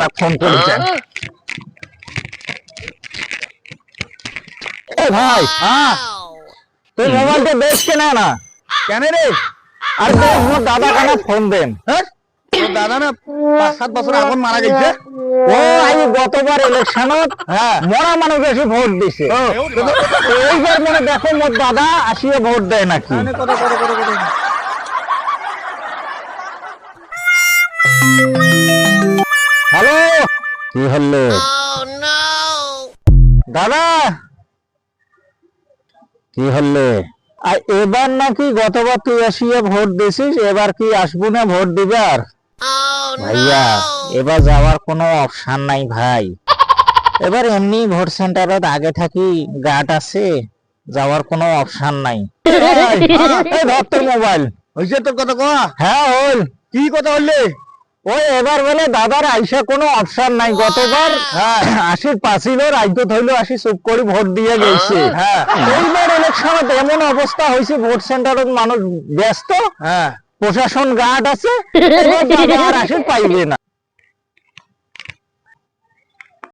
দাদা ফোন করেছেন। এ ভাই, হ্যাঁ তুই মোবাইলটা বেশ কেনা না কেন রে? আর মোর দাদা কেন ফোন দেন। হ্যাঁ, তোর দাদা না 5-7 বছর আগুন মারা গেছে। ও আমি গতবার ইলেকশনত হ্যাঁ মরা মানুষ এসে ভোট দিছে, এইবার মনে দেখো মোর দাদা আসিয়ে ভোট দেয় নাকি। হ্যালো, কি হলো দাদা, কি হলো? আর এবার নাকি গতবার তুই আসিয়ে ভোট দিছিস, এবার কি আসবো না ভোট দিবার? ভাইয়া এবার যাওয়ার কোনো অপশন নাই ভাই, এবার এমনি ভোট সেন্টারত আগে থাকি গার্ড আছে, যাওয়ার কোনো অপশন নাই। এই ধর তোর মোবাইল। হইছে তোর কথা কয়া? হ্যাঁ হল। কি কথা বললি? ওই এবার বলে দাদার আইসা কোনো অপশন নাই, গতবার 80 পাঁচিল রাজ্য ধইলো 80 চুপ করে ভোট দিয়ে গেছে। হ্যাঁ এইবার ইলেকশনত এমন অবস্থা হয়েছে ভোট সেন্টারত মানুষ ব্যস্ত, হ্যাঁ প্রশাসন গার্ড আছে, এবার দাদা আর 80 পাইবে না।